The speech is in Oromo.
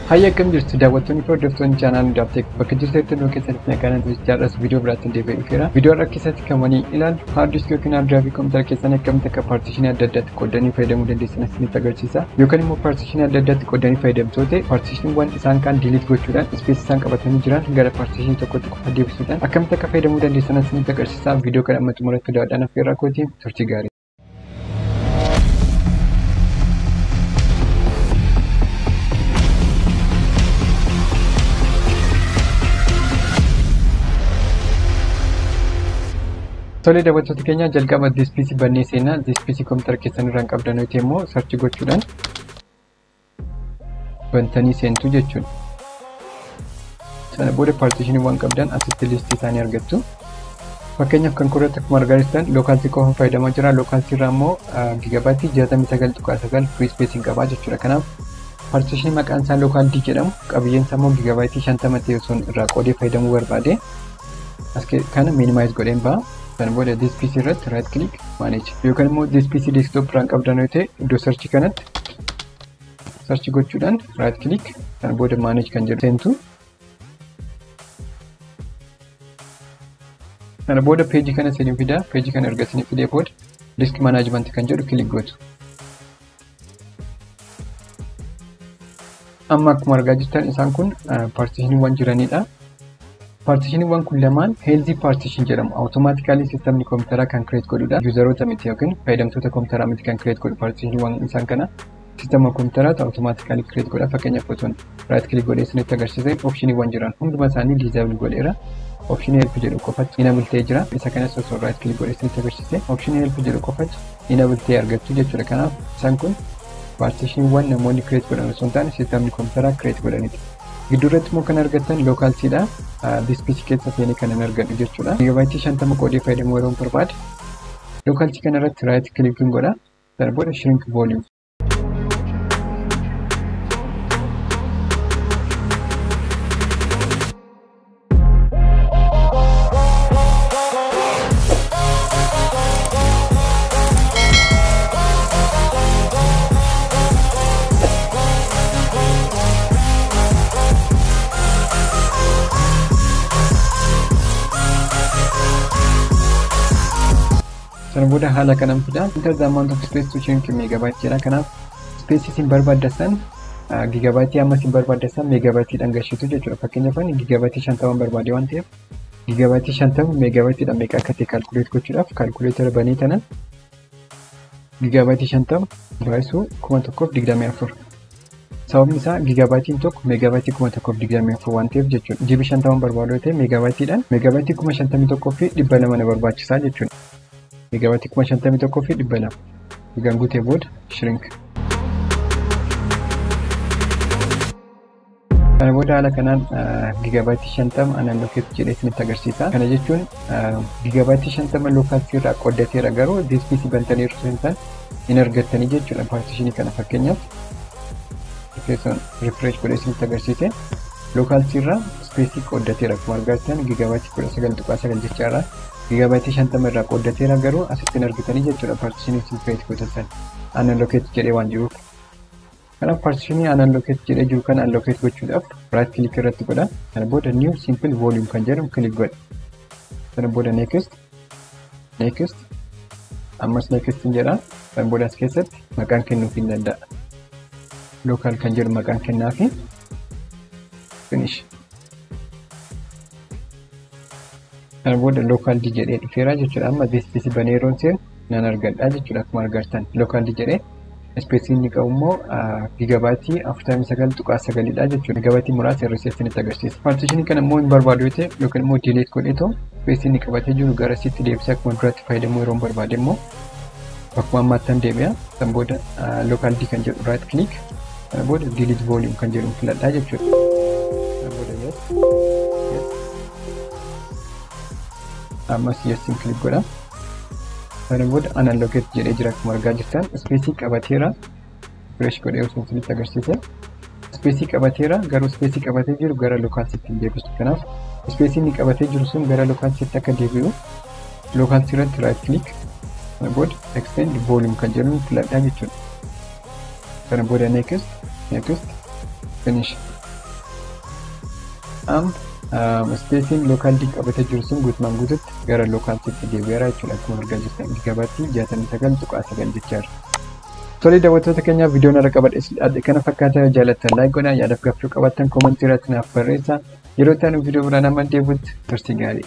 Hayya akkam jirtu daawwattoonni fi hordoftoonni chaanaalii Daapteek bakka jirtanitti nu keessatti nagaan jaarras viidiyoo biraatti deebi'ee dhufeera. Viidiyoo irra keessatti kan waliin ilaallu haard diskii yookiin haard diraayivii kompiitara keessanii akkamitti akka paartishinii adda addaatti qoodanii fayyadamuu dandeessan isinitti agarsiisa. Yookaan immoo paartishinii adda addaatti qoodanii fayyadamtoota paartishiniiwwan isaan kaan diiliit gochuudhaan ispeesii isaan qabatanii jiran gara paartishinii tokkotti qofa deebisuudhaan akkamitti akka fayyadamuu dandeessan isinitti agarsiisa. Viidiyoo kana amma xumuratti daawwadhaan affeerraa kootii turtii gaarii. Tole daawwattoota keenya jalqaba diispiisii bannee seenaa diispiisii kompiitara keessan irraan qabdan yoo immoo sarchi gochuudhaan bantanii seentu jechuudha. Sana booda paartishiniiwwan qabdan asitti liistii isaanii argattu. Fakkeenyaaf kan kurratti akkuma argaa jirtan lookaalsii qofa fayyadamaa jira. Lookaalsii irraa immoo giigabaatii 69.9 free space qaba jechuudha. Kanaaf paartishinii maqaan isaa lookaal D jedhamu qabiyyeen isaa immoo giigabaatii 50 ta'e osoo irraa qoodee fayyadamuu barbaade as kana minimize godheen ba'a. Then booda this PC irratti right click manage yookaan immoo this PC desktop irraan qabdan yoo ta'e iddoo search kanatti search gochuudhaan right click then booda manage kan jedhu seentu. Then booda page kana isin fida page kana erga isin fidee booda disk management kan jedhu click gootu. Amma akkuma argaa jirtan isaan kun partitioniiwwan jiranidha. Partitioniiwwan kun lamaan healthy partition jedhamu. Automatically systemni kompiitaraa kan create godhudha. Useroota miti yookiin fayyadamtoota kompiitaraa miti kan create godhu partitioniiwwan isaan kana sistema kompiitaraatu automatically create godha. Fakkeenyaaf osoon right click godhee isinitti agarsiise optioniiwwan jiran hunduma isaanii disable godheera. Option help jedhu qofatti enable ta'ee jira. Isa kanas osoo right click godhee isinitti agarsiise option help jedhu qofatti enable ta'ee argattu jechuudha. Kanaaf isaan kun partitioniiwwan namoonni create godhan osoo hin taane sistemni kompiitaraa create godhanidha. Gidduurratti immoo kan argattan lookaalsiidha. Diispiisii keessa seenee kan argadhu jechuudha. Giigabaatii 50 qoodee fayyadamuu yeroo barbaade lookaalsii kana irratti right click godha. Sana booda shrink volume. Sana booda haala kanaan fida. Enter the amount of space to shrink megabyte jedha. Kanaaf space isin barbaadan giigabaatii amma isin barbaadan megabyteedhaan gashitu jechuudha. Fakkeenyaaf giigabaatii 50 barbaade waan ta'eef giigabaatii 50 megabyteedhaan meeqa akka ta'e calculate gochuudhaaf calculator banee tanan giigabaatii 50 baay'isuu 1024. Sababni isaa giigabaatiin tokko meegabaatii 1024 waan ta'eef jechuudha. GB 50 barbaadu yoo ta'e meegabyteedhaan meegabaatii 51 fi 200 na barbaachisaa jechuudha. Meegabaatii 51 fi 200 egaan guutee booda shrink. Kana booda haala kanaan giigabaatii 50 unallocate jedhee isinitti agarsiisa. Kana jechuun giigabaatii 50 lookaalsii irraa qooddateera garuu diispiisii bantanii hin argattanii jechuudha. Paartishinii kana fakkeenyaaf keessan refresh godhee isinitti agarsiise lookaalsii irraa ispeesii qooddateera. Akkuma argattan giigabaatii 19.9 jechaadha. Giigabaatii 50 irraa qooddateera garuu asitti hin argitanii jechuudha. Paartishinii isin create gootan unallocate jedhee waan jiruuf. Kanaaf paartishinii unallocate jedhee jiru kan allocate gochuudhaaf right click irratti godha. Kana booda new simple volume kan jedhamu click godha. Kana booda next ammas next jedha. Kana booda as keessatti maqaan kennuuf hin danda'a. Local kan jedhu maqaan kennaafi finish. Kana booda local D jedhee dhufeera jechuudha. Amma diispiisii banee yeroo seenu nan argadha jechuudha. Akkuma argattan local D jedhee ispeesii inni qabu immoo giigabaatii 49.9 dha jechuudha. Giigabaatii muraasa irra isinitti agarsiisa. Paartishinii kana immoo hin barbaadu yoo ta'e yookaan immoo delete godheetoo ispeesii inni qabatee jiru gara asitti deebisee akkuma duraatti fayyadamuu yeroo barbaade immoo bakkuma ammaattan deebi'a. Kan booda local D kan jedhu right click kana booda delete volume kan jedhu filadhaa jechuudha. Kana booda yes. Ammas yes click godha. Kana booda unallocate jedhee jira akkuma argaa jirtan ispeesii qabateera. Refresh godhee osoo isinitti agarsiise ispeesii qabateera garuu ispeesii qabatee jiru gara lookaalsiitti hin deebisu. Kanaaf ispeesii inni qabatee jiru sun gara lookaalsiitti akka deebi'u lookaalsii irratti right click kana booda extend volume kan jedhu filadhaa jechuudha. Kana booda next finish. Spacing local dick qabatee jiru sun guutumaan guututti gara local sitti deebi'eera jechuudha. Akkuma argaa jirtan gabaatti 69.9 jechaadha. Tole daawwattoota keenya viidiyoon irra qabadhe kana fakkaata jaallattan like godhaa yaadaaf gaafachuu qabaattan koomentii irratti naaf barreessaa. Yeroo ta'an viidiyoo biraan amma deebi'utti turtii gaarii.